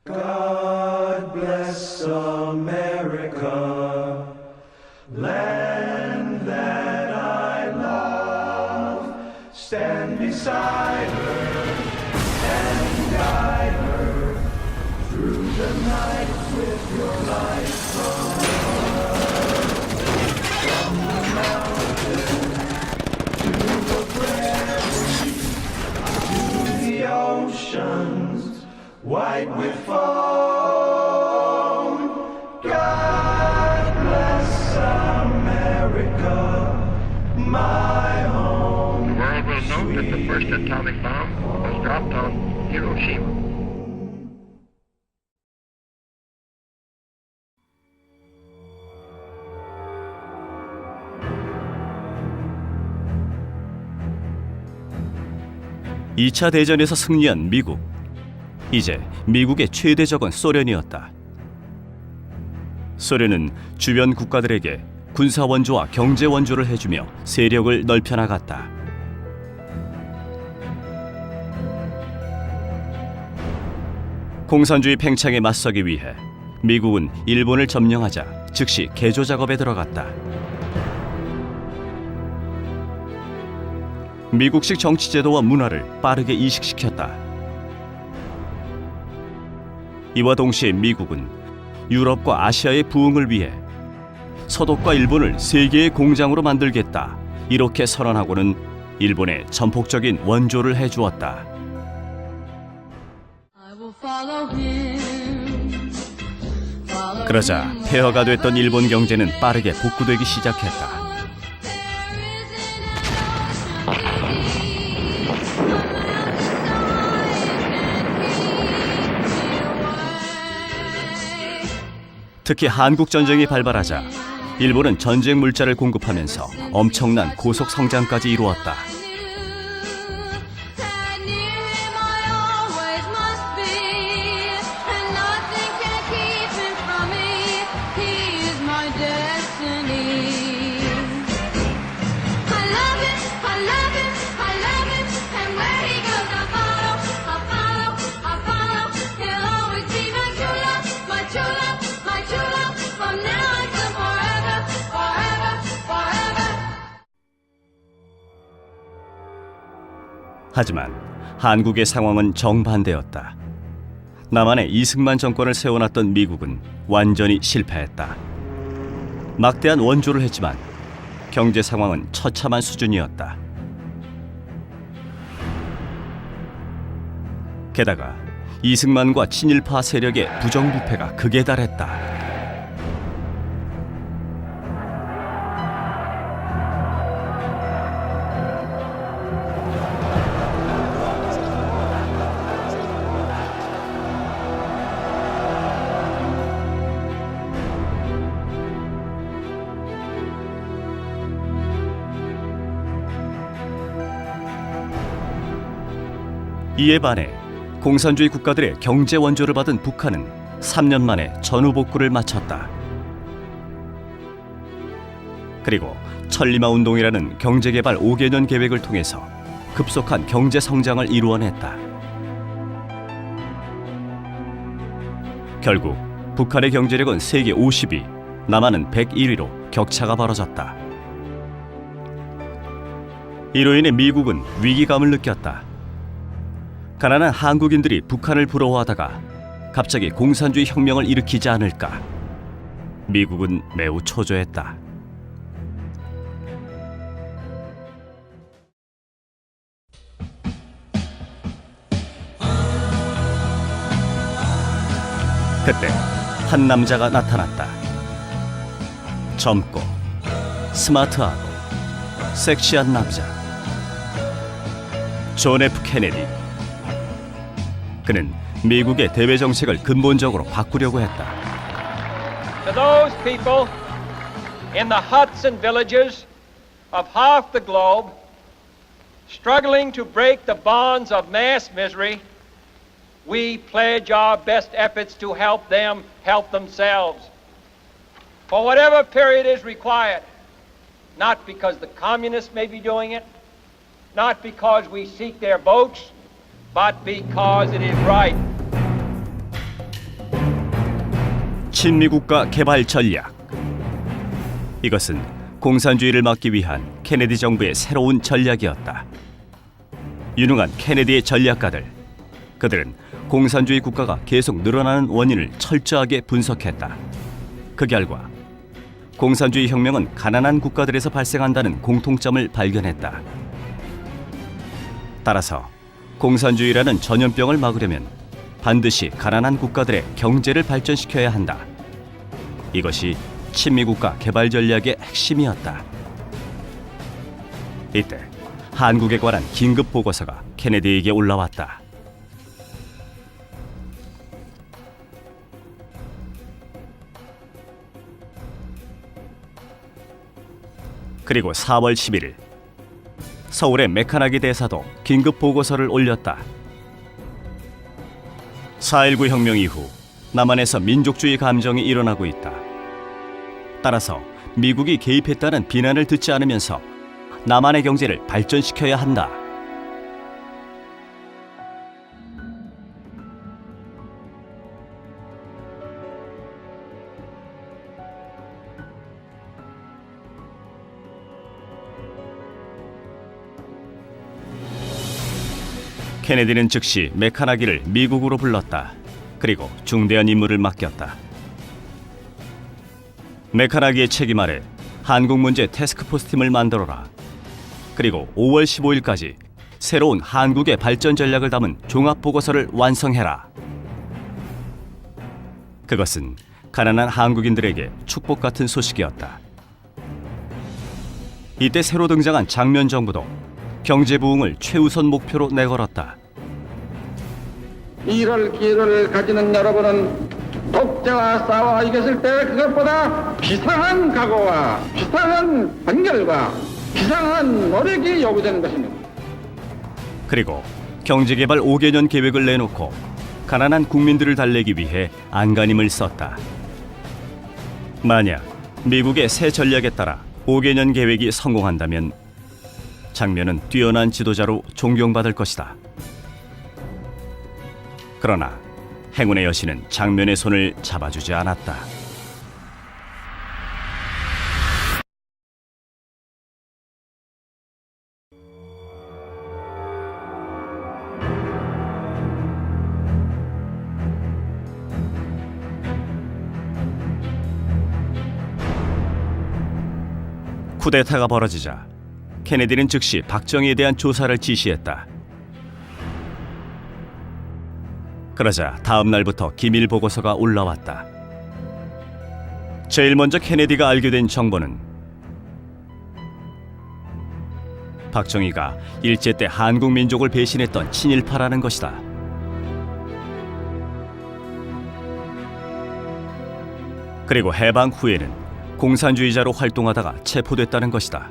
God bless America, land that I love. Stand beside her and guide her through the night with your light from the mountain to the prairie to the oceans white with foam. God bless America, my home. The world will note that the first atomic bomb was dropped on Hiroshima. (2차) 대전에서 승리한 미국. 이제 미국의 최대 적은 소련이었다. 소련은 주변 국가들에게 군사 원조와 경제 원조를 해주며 세력을 넓혀나갔다. 공산주의 팽창에 맞서기 위해 미국은 일본을 점령하자 즉시 개조 작업에 들어갔다. 미국식 정치 제도와 문화를 빠르게 이식시켰다. 이와 동시에 미국은 유럽과 아시아의 부흥을 위해 서독과 일본을 세계의 공장으로 만들겠다, 이렇게 선언하고는 일본에 전폭적인 원조를 해주었다. 그러자 폐허가 됐던 일본 경제는 빠르게 복구되기 시작했다. 특히 한국전쟁이 발발하자 일본은 전쟁 물자를 공급하면서 엄청난 고속 성장까지 이루었다. 하지만 한국의 상황은 정반대였다. 남한에 이승만 정권을 세워놨던 미국은 완전히 실패했다. 막대한 원조를 했지만 경제 상황은 처참한 수준이었다. 게다가 이승만과 친일파 세력의 부정부패가 극에 달했다. 이에 반해 공산주의 국가들의 경제 원조를 받은 북한은 3년 만에 전후복구를 마쳤다. 그리고 천리마 운동이라는 경제개발 5개년 계획을 통해서 급속한 경제 성장을 이루어냈다. 결국 북한의 경제력은 세계 50위, 남한은 101위로 격차가 벌어졌다. 이로 인해 미국은 위기감을 느꼈다. 가난한 한국인들이 북한을 부러워하다가 갑자기 공산주의 혁명을 일으키지 않을까. 미국은 매우 초조했다. 그때 한 남자가 나타났다. 젊고 스마트하고 섹시한 남자, 존 F 케네디. 그는 미국의 대외 정책을 근본적으로 바꾸려고 했다. To those people in the huts and villages of half the globe struggling to break the bonds of mass misery, we pledge our best efforts to help them help themselves for whatever period is required, not because the communists may be doing it, not because we seek their votes, but because it is right. 친미국가 개발 전략. 이것은 공산주의를 막기 위한 케네디 정부의 새로운 전략이었다. 유능한 케네디의 전략가들, 그들은 공산주의 국가가 계속 늘어나는 원인을 철저하게 분석했다. 그 결과 공산주의 혁명은 가난한 국가들에서 발생한다는 공통점을 발견했다. 따라서 공산주의라는 전염병을 막으려면 반드시 가난한 국가들의 경제를 발전시켜야 한다. 이것이 친미국가 개발 전략의 핵심이었다. 이때 한국에 관한 긴급 보고서가 케네디에게 올라왔다. 그리고 4월 11일 서울의 메카나기 대사도 긴급 보고서를 올렸다. 4.19 혁명 이후 남한에서 민족주의 감정이 일어나고 있다. 따라서 미국이 개입했다는 비난을 듣지 않으면서 남한의 경제를 발전시켜야 한다. 케네디는 즉시 메카나기를 미국으로 불렀다. 그리고 중대한 임무를 맡겼다. 메카나기의 책임 아래 한국 문제 태스크포스 팀을 만들어라. 그리고 5월 15일까지 새로운 한국의 발전 전략을 담은 종합 보고서를 완성해라. 그것은 가난한 한국인들에게 축복 같은 소식이었다. 이때 새로 등장한 장면 정부도 경제 부흥을 최우선 목표로 내걸었다. 이럴 기회를 가지는 여러분은 독재와 싸워 이겼을 때 그것보다 비상한 각오와 비상한 단결과 비상한 노력이 요구되는 것입니다. 그리고 경제개발 5개년 계획을 내놓고 가난한 국민들을 달래기 위해 안간힘을 썼다. 만약 미국의 새 전략에 따라 5개년 계획이 성공한다면 장면은 뛰어난 지도자로 존경받을 것이다. 그러나 행운의 여신은 장면의 손을 잡아주지 않았다. 쿠데타가 벌어지자 케네디는 즉시 박정희에 대한 조사를 지시했다. 그러자 다음 날부터 기밀 보고서가 올라왔다. 제일 먼저 케네디가 알게 된 정보는 박정희가 일제 때 한국 민족을 배신했던 친일파라는 것이다. 그리고 해방 후에는 공산주의자로 활동하다가 체포됐다는 것이다.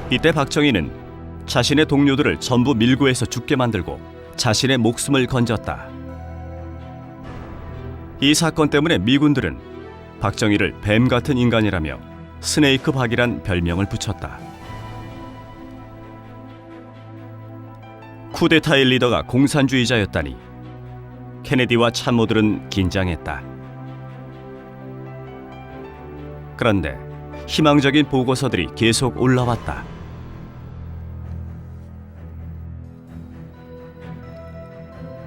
이때 박정희는 자신의 동료들을 전부 밀고해서 죽게 만들고 자신의 목숨을 건졌다. 이 사건 때문에 미군들은 박정희를 뱀 같은 인간이라며 스네이크 박이란 별명을 붙였다. 쿠데타의 리더가 공산주의자였다니 케네디와 참모들은 긴장했다. 그런데 희망적인 보고서들이 계속 올라왔다.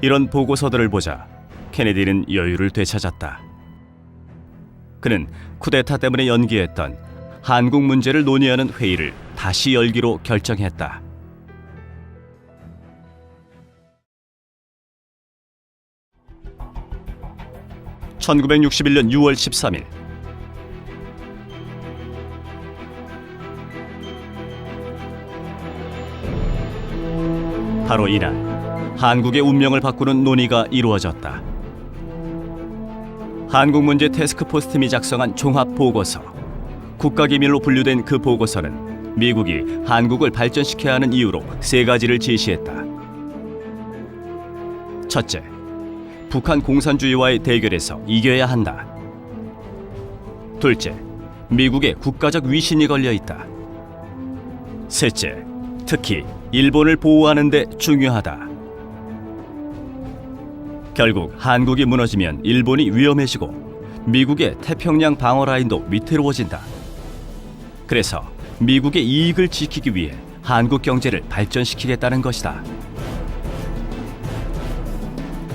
이런 보고서들을 보자 케네디는 여유를 되찾았다. 그는 쿠데타 때문에 연기했던 한국 문제를 논의하는 회의를 다시 열기로 결정했다. (1961년 6월 13일) 바로 이날 한국의 운명을 바꾸는 논의가 이루어졌다. 한국 문제 태스크포스 팀이 작성한 종합 보고서. 국가기밀로 분류된 그 보고서는 미국이 한국을 발전시켜야 하는 이유로 3가지를 제시했다. 첫째, 북한 공산주의와의 대결에서 이겨야 한다. 둘째, 미국의 국가적 위신이 걸려 있다. 셋째, 특히 일본을 보호하는 데 중요하다. 결국 한국이 무너지면 일본이 위험해지고 미국의 태평양 방어 라인도 위태로워진다. 그래서 미국의 이익을 지키기 위해 한국 경제를 발전시키겠다는 것이다.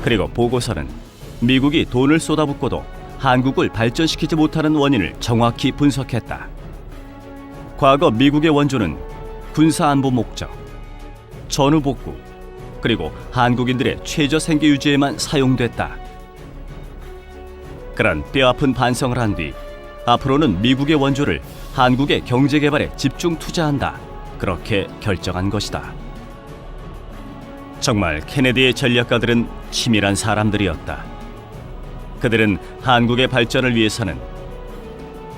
그리고 보고서는 미국이 돈을 쏟아붓고도 한국을 발전시키지 못하는 원인을 정확히 분석했다. 과거 미국의 원조는 군사안보 목적, 전후복구, 그리고 한국인들의 최저 생계 유지에만 사용됐다. 그런 뼈아픈 반성을 한 뒤 앞으로는 미국의 원조를 한국의 경제 개발에 집중 투자한다. 그렇게 결정한 것이다. 정말 케네디의 전략가들은 치밀한 사람들이었다. 그들은 한국의 발전을 위해서는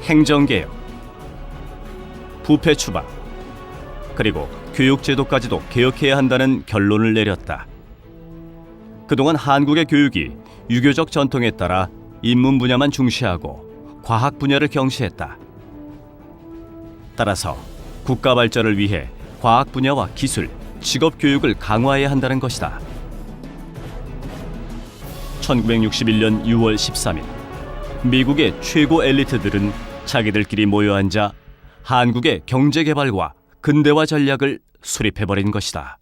행정개혁, 부패 추방, 그리고 교육제도까지도 개혁해야 한다는 결론을 내렸다. 그동안 한국의 교육이 유교적 전통에 따라 인문 분야만 중시하고 과학 분야를 경시했다. 따라서 국가 발전을 위해 과학 분야와 기술, 직업 교육을 강화해야 한다는 것이다. 1961년 6월 13일, 미국의 최고 엘리트들은 자기들끼리 모여 앉아 한국의 경제 개발과 근대화 전략을 수립해버린 것이다.